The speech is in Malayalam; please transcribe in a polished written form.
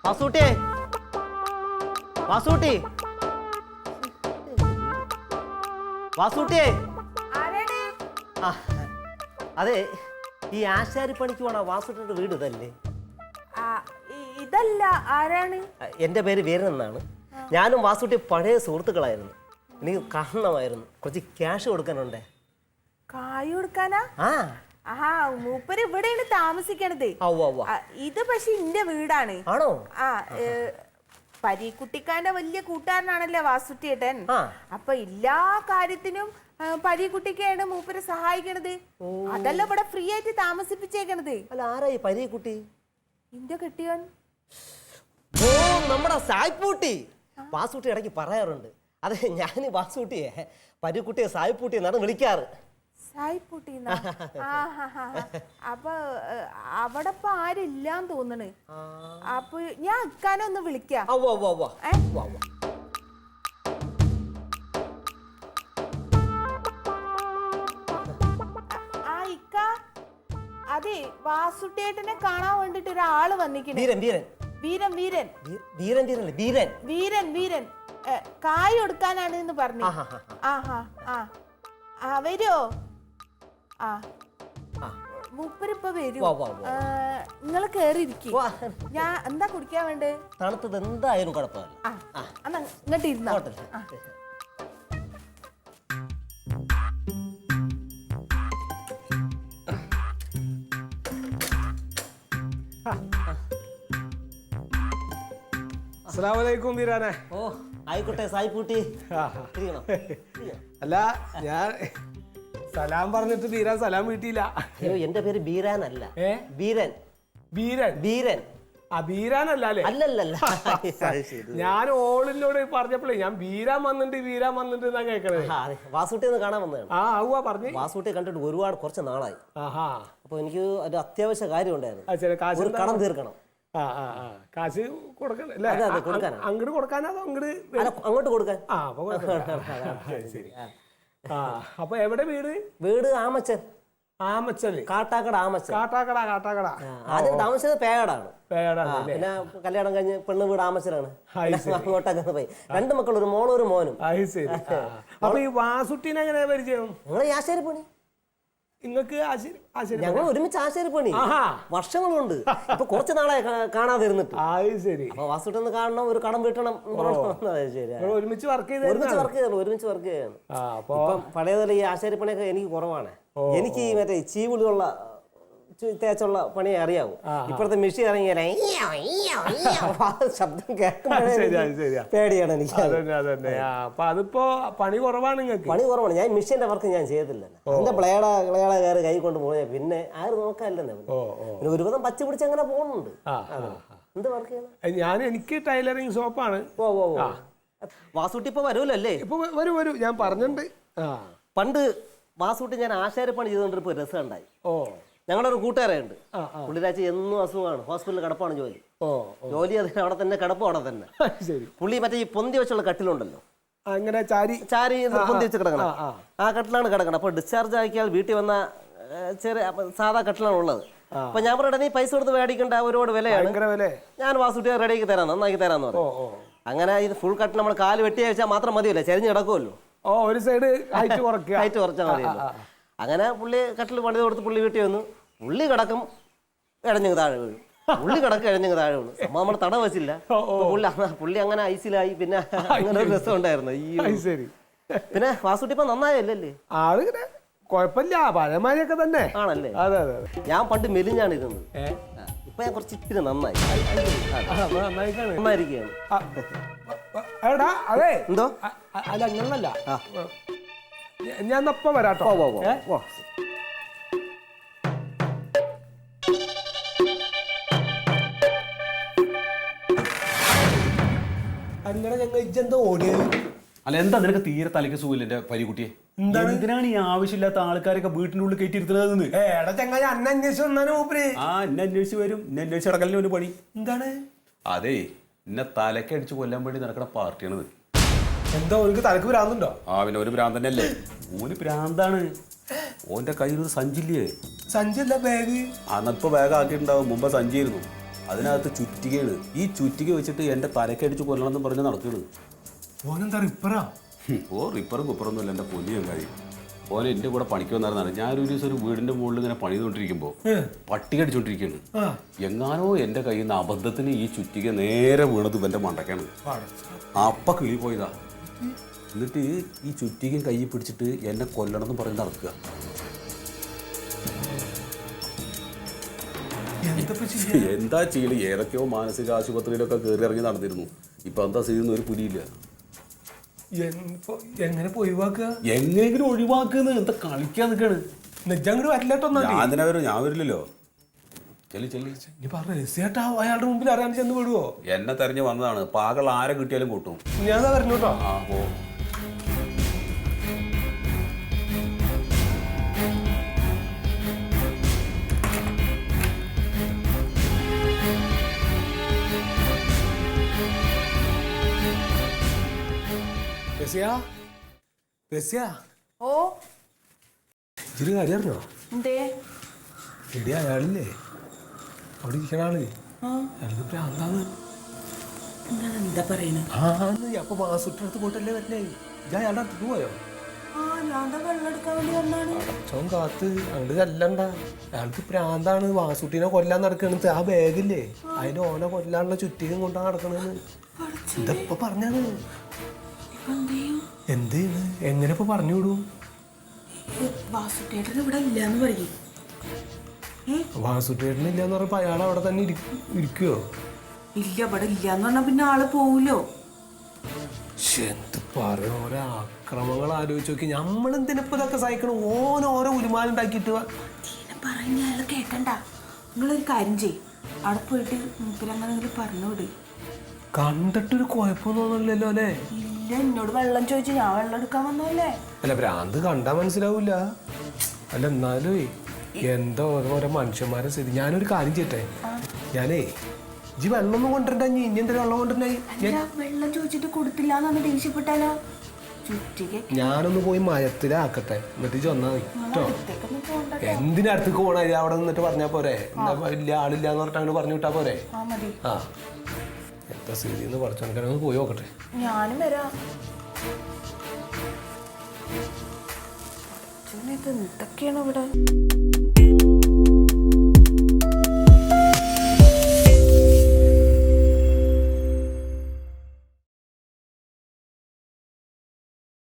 വാസൂട്ടി വാസൂട്ടി വാസൂട്ടിയെ ആ അതെ ഈ ആശാരിപ്പണിക്ക് പോണ വാസൂട്ടിയുടെ വീട് ഇതല്ലേ? ഇതല്ല. ആരാണ്? എൻ്റെ പേര് വീരൻ എന്നാണ്. ഞാനും വാസൂട്ടി പഴയ സുഹൃത്തുക്കളായിരുന്നു. എനിക്ക് കാണണമായിരുന്നു. കുറച്ച് ക്യാഷ് കൊടുക്കാനുണ്ടേ. കായ് കൊടുക്കാനാ? ആ മൂപ്പര് ഇവിടെയാണ് താമസിക്കണത്. ഇത് പക്ഷെ എന്റെ വീടാണ്. ആണോ? ആ പരീക്കുട്ടിക്കാന്റെ വലിയ കൂട്ടുകാരനാണല്ലോ വാസുട്ടിയേട്ടൻ. അപ്പൊ എല്ലാ കാര്യത്തിനും പരീക്കുട്ടിക്കാണ് മൂപ്പര് സഹായിക്കണത്. അതല്ല ഇവിടെ ഫ്രീ ആയിട്ട് താമസിപ്പിച്ചേക്കണത്. അല്ല ആരായി പരീക്കുട്ടി? ഇന്റെ കെട്ടിയോൻ. ഓ നമ്മുടെ സായ്പൂട്ടി. വാസൂട്ടി ഇടയ്ക്ക് പറയാറുണ്ട്. അതെ ഞാൻ വാസൂട്ടിയെ പരീക്കുട്ടിയെ സായ്പൂട്ടി എന്നാണ് വിളിക്കാറ്. സായ്പൂട്ടി. അപ്പൊ അവിടെ ഇപ്പൊ ആരില്ലാന്ന് തോന്നണ്. അപ്പൊ ഞാൻ ഇക്കാനെ ഒന്ന് വിളിക്കാം. ആ ഇക്ക, അതെ വാസുട്ടേട്ടനെ കാണാൻ വേണ്ടിട്ട് ഒരാള് വന്നിട്ടുണ്ട്. വീരൻ വീരൻ വീരൻ വീരൻ വീരൻ വീരൻ വീരൻ കായ് കൊടുക്കാനാണ് എന്ന് പറഞ്ഞു. വരുമോ? ആ മൂപ്പരിപ്പ വരൂ. നിങ്ങൾ കേറിയിരിക്കും. ഞാൻ എന്താ കുടിക്കാൻ വേണ്ടേ? തണുത്തത് എന്തായാലും കുഴപ്പമില്ല. ഇങ്ങോട്ട് ഇരുന്നോ. അസ്സലാമലൈക്കും വീരാനെ. ഓ ആയിക്കോട്ടെ സായ്പൂട്ടി. അല്ല ഞാൻ സലാം പറഞ്ഞിട്ട് വീരാൻ സലാം വീട്ടിയില്ല. അയ്യോ എന്റെ പേര് ബീരാൻ അല്ല, വീരൻ. വീരൻ വീരൻ. ബീരാനല്ല അല്ലേ? അല്ലല്ല. ഞാൻ ഓളിനോട് പറഞ്ഞപ്പോഴേ ഞാൻ വീരാൻ വന്നിട്ട് എന്നാ കേക്കണേ. വാസൂട്ടി ഒന്ന് കാണാൻ വന്നതാണ്. പറഞ്ഞു. വാസൂട്ടിയെ കണ്ടിട്ട് ഒരുപാട് കുറച്ച് നാളായി. അപ്പൊ എനിക്ക് ഒരു അത്യാവശ്യ കാര്യം ഉണ്ടായിരുന്നു. ഒരു കടം തീർക്കണം. കാശ് കൊടുക്കണം. അങ്ങോട്ട് കൊടുക്കാനോ അതോ അങ്ങോട്ട് കൊടുക്കാൻ? ശരി. അപ്പൊ എവിടെ വീട്? വീട് ആമച്ചൻ. ആമച്ചല്? കാട്ടാക്കട ആമച്ചൻ. കാട്ടാക്കട. ആദ്യം താമസിച്ചത് പേടാണ്. പിന്നെ കല്യാണം കഴിഞ്ഞ് പെണ്ണ് വീട് ആമച്ചനാണ്. അങ്ങോട്ടൊക്കെ പോയി. 2 മക്കൾ, ഒരു മോളും ഒരു മോനും. അപ്പൊ ഈ വാസുട്ടിനെ എങ്ങനെ പരിചയം? ഞങ്ങള് ആശാരിപ്പണി. ഞങ്ങൾ ഒരുമിച്ച് ആശാരിപ്പണി വർഷങ്ങളുണ്ട്. ഇപ്പൊ കുറച്ച് നാളെ കാണാതെ ഇരുന്നിട്ട്. അപ്പൊ വാസുട്ടൊന്ന് കാണണം, ഒരു കടം വീട്ടണം. ഒരുമിച്ച് വർക്ക് ചെയ്യാണ്. പഴയതുപോലെ ഈ ആശാരിപ്പണിയൊക്കെ എനിക്ക് കുറവാണ്. എനിക്ക് ഈ മറ്റേ ചീവുളിയുള്ള തേച്ചുള്ള പണിയെ അറിയാവൂ. ഇപ്പോഴത്തെ മെഷീൻ ഇറങ്ങിയാലേ ശബ്ദം കേൾക്കുമ്പോഴേ പേടിയാണ് എനിക്ക്. അതിപ്പോ പണി കുറവാണ്. പണി കുറവാണ്. ഞാൻ മെഷീന്റെ വർക്ക് ഞാൻ ചെയ്തില്ല. എന്റെ ബ്ലേഡ കയറി കൈ കൊണ്ട് പോയാ പിന്നെ ആരും നോക്കാനില്ലെന്നേ. പിന്നെ ഒരുവിധം പച്ച പിടിച്ച് അങ്ങനെ പോകുന്നുണ്ട്. എന്ത് വർക്ക് ചെയ്യണം? എനിക്ക് ടൈലറിംഗ് ഷോപ്പാണ്. വാസൂട്ടി ഇപ്പൊ വരൂല്ലോ അല്ലേ? ഇപ്പൊ വരും. ഞാൻ പറഞ്ഞിട്ടുണ്ട്. പണ്ട് വാസൂട്ടി ഞാൻ ആശാരിപ്പണി ചെയ്തുകൊണ്ടിരിപ്പോ രസം ഉണ്ടായി. ഞങ്ങളുടെ ഒരു കൂട്ടുകാരുണ്ട്. പുള്ളിരാഴ്ച എന്നും അസുഖമാണ്. ഹോസ്പിറ്റലിൽ കിടപ്പാണ് ജോലി അതിന് അവിടെ തന്നെ, കിടപ്പും അവിടെ തന്നെ. പുള്ളി മറ്റേ ഈ പൊന്തി വെച്ചുള്ള കട്ടിലുണ്ടല്ലോ, അങ്ങനെ ചാരി പൊന്തി വെച്ച് കിടക്കണം. ആ കട്ടിലാണ് കിടക്കണം. അപ്പൊ ഡിസ്ചാർജ് ആക്കിയാൽ വീട്ടിൽ വന്ന ചെറിയ സാധാ കട്ടിലാണ് ഉള്ളത്. അപ്പൊ ഞാൻ പറയട്ടെ, നീ പൈസ കൊടുത്ത് മേടിക്കേണ്ട, ഒരുപാട് വിലയാണ്. ഞാൻ വാസൂട്ടി റെഡിയാക്കി തരാം, നന്നാക്കി തരാന്ന് പറഞ്ഞു. അങ്ങനെ ഇത് ഫുൾ കട്ടിൽ നമ്മൾ കാല് വെട്ടി വെച്ചാൽ മാത്രം മതിയല്ലോ, ചെരിഞ്ഞ് കിടക്കുമല്ലോ. ഒരു സൈഡ് ഹൈറ്റ് കുറച്ചാൽ മതിയല്ലോ. അങ്ങനെ പുള്ളി കട്ടിൽ പണിത് കൊടുത്ത് പുള്ളി വീട്ടിൽ വന്നു. പുള്ളി കിടക്കും, ഇഴഞ്ഞങ്ങ് താഴെ വീഴും. പുള്ളി കിടക്കും, ഇഴഞ്ഞങ്ങ് താഴെ വീഴും. സംഭവം നമ്മൾ തട വെച്ചില്ല. പുള്ളി അങ്ങനെ ഐസിലായി. പിന്നെ അങ്ങനെ ഒരു രസം ഉണ്ടായിരുന്നു. പിന്നെ വാസൂട്ടി ഇപ്പൊ നന്നായല്ലേ? ആളിങ്ങനെ കുഴപ്പമില്ല, പഴയമാരിയൊക്കെ തന്നെ ആണല്ലേ? അതെ. ഞാൻ പണ്ട് മെലിഞ്ഞാണ് ഇരുന്നത്. ഇപ്പൊ ഞാൻ കുറച്ച് ഇത്തിരി നന്നായിരിക്കുകയാണ്. അതെ. എന്തോ? അല്ല അങ്ങനല്ല, ഞാൻ ഒപ്പം വരാട്ടോ. അങ്ങനെ ഞങ്ങൾ ഇജെന്താ ഓടിയത്? അല്ല എന്താ നിനക്ക് തീരെ തലയ്ക്ക് സുഖമില്ല എന്റെ പരിക്കുട്ടിയെ? എന്തിനാണ് ഈ ആവശ്യമില്ലാത്ത ആൾക്കാരൊക്കെ വീട്ടിന്റെ ഉള്ളിൽ കയറ്റിയിരുത്തുന്നത്? എന്നെ അന്വേഷിച്ച് വരും. എന്നെ അന്വേഷിച്ച് നടക്കലിന് ഒരു പണി എന്താണ്? അതെ, എന്നെ തലയ്ക്ക് അടിച്ച് കൊല്ലാൻ വേണ്ടി നടക്കണ പാർട്ടിയാണിത്. എന്താ ഓർക്ക് തലക്ക് ഭ്രാന്തുണ്ടോ? പിന്നെ ഒരു ഭ്രാന്ത് തന്നെയല്ലേ. ഓന് ഭ്രാന്താണ്. ഓന്റെ കയ്യിൽ സഞ്ചില്ലേ? സഞ്ചില്ല, ബാഗ്. അന്നിപ്പോ ബാഗ് ആക്കിയിട്ടുണ്ടാവും. മുമ്പ് സഞ്ചിയായിരുന്നു. അതിനകത്ത് ചുറ്റികയാണ്. ഈ ചുറ്റിക വെച്ചിട്ട് എൻ്റെ തലക്കടിച്ച് കൊല്ലണമെന്ന് പറഞ്ഞ് നടക്കുകയാണ്. ഓനെന്താ റിപ്പറാ? ഓ റിപ്പറും കുപ്പറൊന്നും അല്ല എൻ്റെ പൊന്നിയും കാര്യം. ഓൻ എൻ്റെ കൂടെ പണിക്ക് വന്നായിരുന്നാണ്. ഞാനൊരു ദിവസം ഒരു വീടിൻ്റെ മുകളിൽ ഇങ്ങനെ പണി ചെയ്തുകൊണ്ടിരിക്കുമ്പോൾ പട്ടി കടിച്ചുകൊണ്ടിരിക്കുകയാണ്. എങ്ങാനോ എൻ്റെ കയ്യിൽ നിന്ന് അബദ്ധത്തിന് ഈ ചുറ്റിക നേരെ വീണത് ഇവൻ്റെ മണ്ടക്കാണ്. അപ്പം കിളി പോയതാ. എന്നിട്ട് ഈ ചുറ്റികയും കയ്യിൽ പിടിച്ചിട്ട് എന്നെ കൊല്ലണമെന്ന് പറഞ്ഞ് നടക്കുക. എന്താ ചെയ്യല്? ഏതൊക്കെയോ മാനസിക ആശുപത്രിയിലൊക്കെ കയറി ഇറങ്ങി നടന്നിരുന്നു. ഇപ്പൊ എന്താ ചെയ്യുന്ന ഒരു പുലിയില്ല. എങ്ങനെ ഒഴിവാക്കുക? എങ്ങനെയെങ്കിലും ഒഴിവാക്കുന്നത്. എന്താ കളിക്കാൻ നിൽക്കാണ്? നെജങ്ങോട് വരില്ലട്ടോ. ഞാൻ തന്നെ വരും. ഞാൻ വരില്ലല്ലോ. രഹസ്യമായിട്ട് അയാളുടെ മുമ്പിൽ അറിയാൻ ചെന്ന് വിടുവോ? എന്നെ തെരഞ്ഞു വന്നതാണ്. പാകൾ ആരെ കിട്ടിയാലും കൂട്ടും. ഞാൻ വരണു കേട്ടോ. ആ പോ. ഓ ഇതൊരു കാര്യം അറിഞ്ഞോ? എന്തേ? എടി അയാളില്ലേ അവിടെ ഇരിക്കണ ആള്, അയാൾക്ക് ഭ്രാന്താന്ന്. എന്താ പറയുന്നത്? അപ്പൊ മാസൂട്ടിനടുത്ത് പോയിട്ടല്ലേ വരണേ? ഇത് അയാളുടെ അടുത്ത് പോയോ? വെള്ളം എടുക്കാൻ വേണ്ടി വന്നാണ്. അടച്ചോൻ കാത്ത് അങ്ങോട്ട് ചെല്ലണ്ട. അയാൾക്ക് പ്രാന്താണ്. വാസൂട്ടിനെ കൊല്ലാൻ നടക്കണത്. ആ ബാഗില്ലേ അതിന് ഓനെ കൊല്ലാനുള്ള ചുറ്റികം കൊണ്ടാ നടക്കണെന്ന്. ഇതപ്പൊ പറഞ്ഞാണ്. എന്ത് ചെയ്യണ്? എങ്ങനെ ഇപ്പൊ പറഞ്ഞു വിടും? വാസുട്ടേട്ടൻ ഇവിടെ ഇല്ലാന്ന് പറയും. വാസുട്ടേട്ടനില്ലാന്ന് പറഞ്ഞപ്പോ അയാൾ അവിടെ തന്നെ ഇരിക്കുവോ? ഇല്ല, ഇവിടെ ഇല്ലാന്ന് പറഞ്ഞാ പിന്നെ ആള് പോവൂലോ. എന്ത് പറയും? ഓരോ അക്രമങ്ങൾ ആലോചിച്ച് നോക്കി. നമ്മളെന്തിനിപ്പോ ഇതൊക്കെ സഹിക്കണം? ഓരോ ഉരുമാലുണ്ടാക്കിയിട്ട് പറഞ്ഞ അയാൾ കേക്കണ്ട. നിങ്ങളൊരു കാര്യം ചെയ്യും, അവിടെ പോയിട്ട് മൂപ്പരങ്ങനെ പറഞ്ഞു വിട്. കണ്ടിട്ടൊരു കുഴപ്പമൊന്നും തോന്നില്ലല്ലോ അല്ലേ? ഇല്ല, എന്നോട് വെള്ളം ചോദിച്ചു, ഞാൻ വെള്ളം എടുക്കാൻ വന്നല്ലേ. അല്ല, ഭ്രാന്ത് കണ്ടാ മനസ്സിലാവൂല. അല്ല എന്നാലും എന്താ ഓരോ മനുഷ്യന്മാരെ സ്ഥിതി. ഞാനൊരു കാര്യം ചെയ്യട്ടെ. ഞാനേ ഇജ്ജ് വെള്ളമൊന്നും കൊണ്ടിരണ്ട. ഇനി എന്തൊരു വെള്ളം കൊണ്ടിരുന്നായി? വെള്ളം ചോദിച്ചിട്ട് കൊടുത്തില്ല എന്നാണ് ദേഷ്യപ്പെട്ടാലോ? ഞാനൊന്ന് പോയി മയത്തിലാക്കട്ടെ, എന്നിട്ട് ചെന്നാ മതി കേട്ടോ. എന്തിനടുത്തേക്ക് പോണ? അവിടെ നിന്നിട്ട് പറഞ്ഞാ പോരെ? വലിയ ആളില്ലാന്ന് പറഞ്ഞിട്ട് അങ്ങോട്ട് പറഞ്ഞു വിട്ടാ പോരെ? ആ, എന്താ സ്ഥിതി എന്ന് പറഞ്ഞു. ഒന്ന് പോയി നോക്കട്ടെ. ഞാനും വരാം. എന്തൊക്കെയാണ് ഇവിടെ?